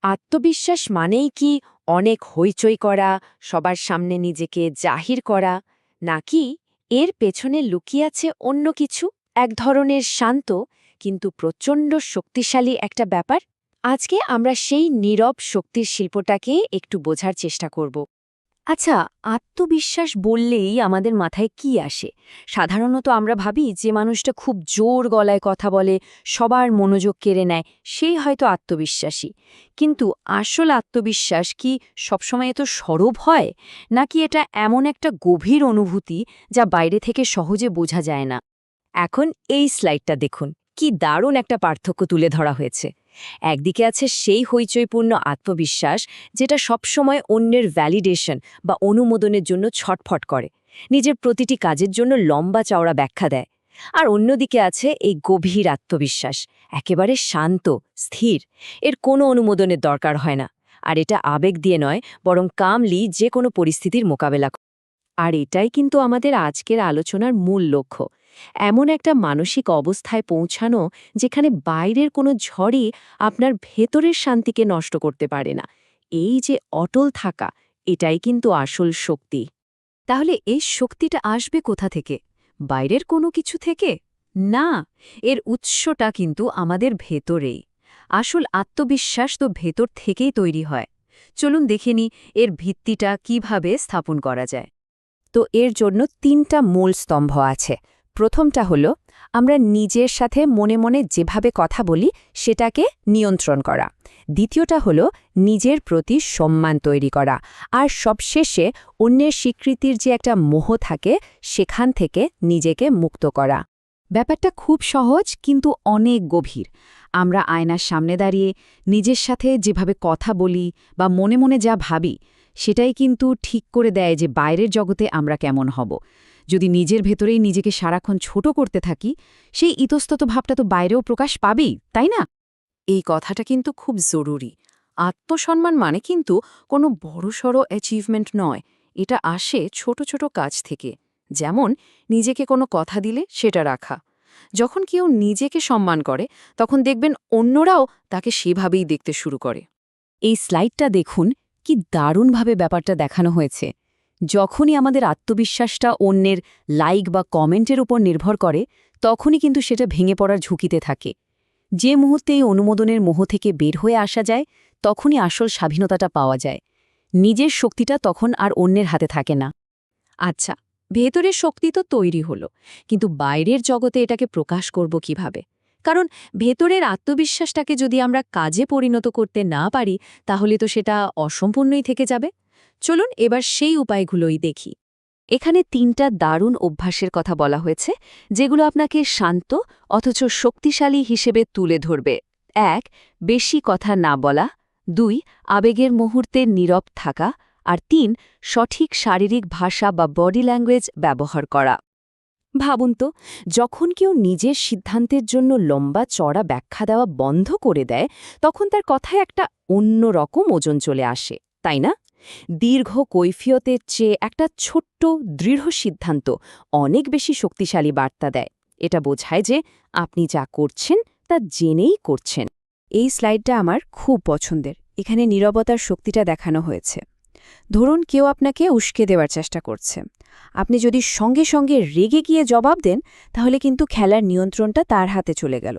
আত্মবিশ্বাস মানেই কি অনেক হইচই করা, সবার সামনে নিজেকে জাহির করা, নাকি এর পেছনে লুকিয়ে আছে অন্য কিছু, এক ধরনের শান্ত কিন্তু প্রচণ্ড শক্তিশালী একটা ব্যাপার? আজকে আমরা সেই নীরব শক্তির শিল্পটাকে একটু বোঝার চেষ্টা করব। আচ্ছা, আত্মবিশ্বাস বললেই আমাদের মাথায় কি আসে? সাধারণত আমরা ভাবি যে মানুষটা খুব জোর গলায় কথা বলে, সবার মনোযোগ কেড়ে নেয়, সেই হয়তো আত্মবিশ্বাসী। কিন্তু আসল আত্মবিশ্বাস কি সবসময় এত সরব হয়, নাকি এটা এমন একটা গভীর অনুভূতি যা বাইরে থেকে সহজে বোঝা যায় না? এখন এই স্লাইডটা দেখুন, কি দারুণ একটা পার্থক্য তুলে ধরা হয়েছে। একদিকে আছে সেই হইচইপূর্ণ আত্মবিশ্বাস, যেটা সবসময় অন্যের ভ্যালিডেশন বা অনুমোদনের জন্য ছটফট করে, নিজের প্রতিটি কাজের জন্য লম্বা চওড়া ব্যাখ্যা দেয়। আর অন্যদিকে আছে এই গভীর আত্মবিশ্বাস, একেবারে শান্ত, স্থির, এর কোনো অনুমোদনের দরকার হয় না। আর এটা আবেগ দিয়ে নয়, বরং কামলি যে কোনো পরিস্থিতির মোকাবেলা করে। আর এটাই কিন্তু আমাদের আজকের আলোচনার মূল লক্ষ্য, এমন একটা মানসিক অবস্থায় পৌঁছানো যেখানে বাইরের কোনো ঝড়ই আপনার ভেতরের শান্তিকে নষ্ট করতে পারে না। এই যে অটল থাকা, এটাই কিন্তু আসল শক্তি। তাহলে এই শক্তিটা আসবে কোথা থেকে? বাইরের কোনো কিছু থেকে? না, এর উৎসটা কিন্তু আমাদের ভেতরেই। আসল আত্মবিশ্বাস তো ভেতর থেকেই তৈরি হয়। চলুন দেখে নিই এর ভিত্তিটা কিভাবে স্থাপন করা যায়। তো এর জন্য তিনটা মূল স্তম্ভ আছে। প্রথমটা হলো আমরা নিজের সাথে মনে মনে যেভাবে কথা বলি সেটাকে নিয়ন্ত্রণ করা। দ্বিতীয়টা হলো নিজের প্রতি সম্মান তৈরি করা। আর সবশেষে অন্যের স্বীকৃতির যে একটা মোহ থাকে, সেখান থেকে নিজেকে মুক্ত করা। ব্যাপারটা খুব সহজ কিন্তু অনেক গভীর। আমরা আয়নার সামনে দাঁড়িয়ে নিজের সাথে যেভাবে কথা বলি বা মনে মনে যা ভাবি, সেটাই কিন্তু ঠিক করে দেয় যে বাইরের জগতে আমরা কেমন হব। যদি নিজের ভেতরেই নিজেকে সারাক্ষণ ছোট করতে থাকি, সেই ইতস্তত ভাবটা তো বাইরেও প্রকাশ পাবেই, তাই না? এই কথাটা কিন্তু খুব জরুরি। আত্মসম্মান মানে কিন্তু কোনো বড়সড় অ্যাচিভমেন্ট নয়, এটা আসে ছোট ছোট কাজ থেকে। যেমন নিজেকে কোনো কথা দিলে সেটা রাখা। যখন কেউ নিজেকে সম্মান করে, তখন দেখবেন অন্যরাও তাকে সেভাবেই দেখতে শুরু করে। এই স্লাইডটা দেখুন, কি দারুণভাবে ব্যাপারটা দেখানো হয়েছে। যখনই আমাদের আত্মবিশ্বাসটা অন্যের লাইক বা কমেন্টের উপর নির্ভর করে, তখনই কিন্তু সেটা ভেঙে পড়ার ঝুঁকিতে থাকে। যে মুহূর্তে এই অনুমোদনের মোহ থেকে বের হয়ে আসা যায়, তখনই আসল স্বাধীনতাটা পাওয়া যায়। নিজের শক্তিটা তখন আর অন্যের হাতে থাকে না। আচ্ছা, ভেতরের শক্তি তো তৈরি হলো, কিন্তু বাইরের জগতে এটাকে প্রকাশ করব কিভাবে? কারণ ভেতরের আত্মবিশ্বাসটাকে যদি আমরা কাজে পরিণত করতে না পারি, তাহলে তো সেটা অসম্পূর্ণই থেকে যাবে। চলুন এবার সেই উপায়গুলোই দেখি। এখানে তিনটা দারুণ অভ্যাসের কথা বলা হয়েছে, যেগুলো আপনাকে শান্ত অথচ শক্তিশালী হিসেবে তুলে ধরবে। ১. বেশি কথা না বলা। ২. আবেগের মুহূর্তে নীরব থাকা। আর ৩. সঠিক শারীরিক ভাষা বা বডি ল্যাঙ্গুয়েজ ব্যবহার করা। ভাবুন তো, যখন কেউ নিজের সিদ্ধান্তের জন্য লম্বা চড়া ব্যাখ্যা দেওয়া বন্ধ করে দেয়, তখন তার কথায় একটা অন্যরকম ওজন চলে আসে, তাই না? দীর্ঘ কৈফিয়তের চেয়ে একটা ছোট্ট দৃঢ় সিদ্ধান্ত অনেক বেশি শক্তিশালী বার্তা দেয়। এটা বোঝায় যে আপনি যা করছেন তা জেনেই করছেন। এই স্লাইডটা আমার খুব পছন্দের। এখানে নীরবতার শক্তিটা দেখানো হয়েছে। ধরুন কেউ আপনাকে উস্কে দেওয়ার চেষ্টা করছে। আপনি যদি সঙ্গে সঙ্গে রেগে গিয়ে জবাব দেন, তাহলে কিন্তু খেলার নিয়ন্ত্রণটা তার হাতে চলে গেল।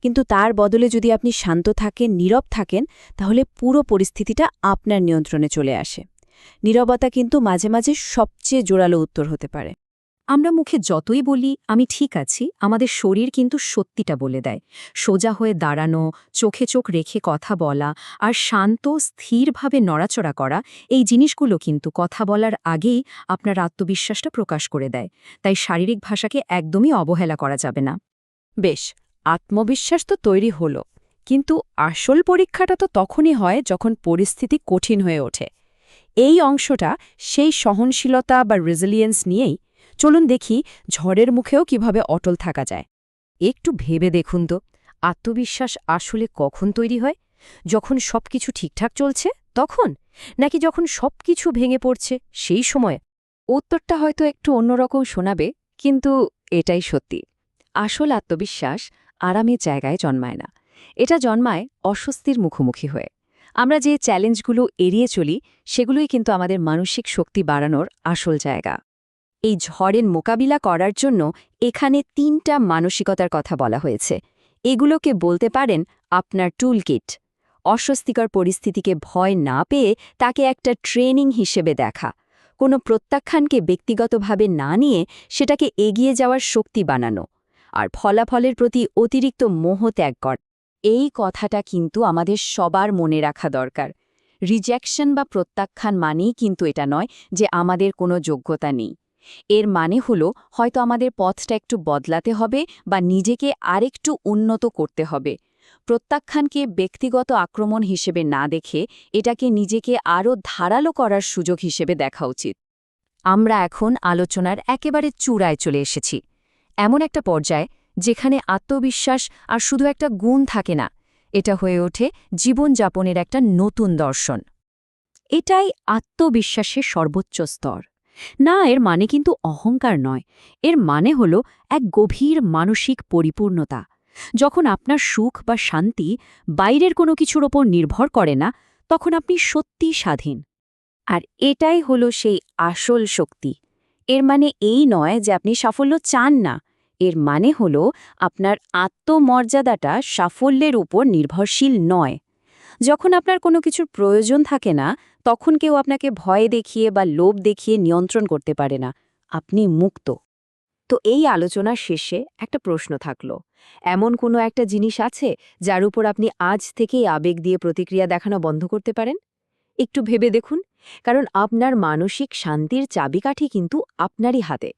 কিন্তু তার বদলে যদি আপনি শান্ত থাকেন, নীরব থাকেন, তাহলে পুরো পরিস্থিতিটা আপনার নিয়ন্ত্রণে চলে আসে। নীরবতা কিন্তু মাঝে মাঝে সবচেয়ে জোরালো উত্তর হতে পারে। আমরা মুখে যতই বলি আমি ঠিক আছি, আমাদের শরীর কিন্তু সত্যিটা বলে দেয়। সোজা হয়ে দাঁড়ানো, চোখে চোখ রেখে কথা বলা আর শান্ত স্থিরভাবে নড়াচড়া করা, এই জিনিসগুলো কিন্তু কথা বলার আগেই আপনার আত্মবিশ্বাসটা প্রকাশ করে দেয়। তাই শারীরিক ভাষাকে একদমই অবহেলা করা যাবে না। বেশ, আত্মবিশ্বাস তো তৈরি হলো, কিন্তু আসল পরীক্ষাটা তো তখনই হয় যখন পরিস্থিতি কঠিন হয়ে ওঠে। এই অংশটা সেই সহনশীলতা বা রেজিলিয়েন্স নিয়েই। চলুন দেখি ঝড়ের মুখেও কিভাবে অটল থাকা যায়। একটু ভেবে দেখুন তো, আত্মবিশ্বাস আসলে কখন তৈরি হয়? যখন সবকিছু ঠিকঠাক চলছে তখন, নাকি যখন সবকিছু ভেঙে পড়ছে সেই সময়? উত্তরটা হয়তো একটু অন্যরকম শোনাবে, কিন্তু এটাই সত্যি। আসল আত্মবিশ্বাস আরামের জায়গায় জন্মায় না, এটা জন্মায় অস্বস্তির মুখোমুখি হয়ে। আমরা যে চ্যালেঞ্জগুলো এড়িয়ে চলি সেগুলোই কিন্তু আমাদের মানসিক শক্তি বাড়ানোর আসল জায়গা। এই ঝড়ের মোকাবিলা করার জন্য এখানে ৩টা মানসিকতার কথা বলা হয়েছে। এগুলোকে বলতে পারেন আপনার টুলকিট। অস্বস্তিকর পরিস্থিতিকে ভয় না পেয়ে তাকে একটা ট্রেনিং হিসেবে দেখা, কোনো প্রত্যাখ্যানকে ব্যক্তিগতভাবে না নিয়ে সেটাকে এগিয়ে যাওয়ার শক্তি বানানো, আর ফলাফলের প্রতি অতিরিক্ত মোহ ত্যাগ কর। এই কথাটা কিন্তু আমাদের সবার মনে রাখা দরকার। রিজেকশন বা প্রত্যাখ্যান মানেই কিন্তু এটা নয় যে আমাদের কোনো যোগ্যতা নেই। এর মানে হলো হয়তো আমাদের পথটা একটু বদলাতে হবে বা নিজেকে আরেকটু উন্নত করতে হবে। প্রত্যাখ্যানকে ব্যক্তিগত আক্রমণ হিসেবে না দেখে এটাকে নিজেকে আরও ধারালো করার সুযোগ হিসেবে দেখা উচিত। আমরা এখন আলোচনার একেবারে চূড়ায় চলে এসেছি, এমন একটা পর্যায়ে যেখানে আত্মবিশ্বাস আর শুধু একটা গুণ থাকে না, এটা হয়ে ওঠে জীবনযাপনের একটা নতুন দর্শন। এটাই আত্মবিশ্বাসের সর্বোচ্চ স্তর। না, এর মানে কিন্তু অহংকার নয়, এর মানে হল এক গভীর মানসিক পরিপূর্ণতা। যখন আপনার সুখ বা শান্তি বাইরের কোনো কিছুর ওপর নির্ভর করে না, তখন আপনি সত্যিই স্বাধীন। আর এটাই হলো সেই আসল শক্তি। এর মানে এই নয় যে আপনি সাফল্য চান না, এর মানে হলো আপনার আত্মমর্যাদাটা সাফল্যের উপর নির্ভরশীল নয়। যখন আপনার কোনো কিছুর প্রয়োজন থাকে না, তখন কেউ আপনাকে ভয় দেখিয়ে বা লোভ দেখিয়ে নিয়ন্ত্রণ করতে পারে না। আপনি মুক্ত। তো এই আলোচনার শেষে একটা প্রশ্ন থাকলো, এমন কোনো একটা জিনিস আছে যার উপর আপনি আজ থেকেই আবেগ দিয়ে প্রতিক্রিয়া দেখানো বন্ধ করতে পারেন? একটু ভেবে দেখুন, কারণ আপনার মানসিক শান্তির চাবিকাঠি কিন্তু আপনারই হাতে।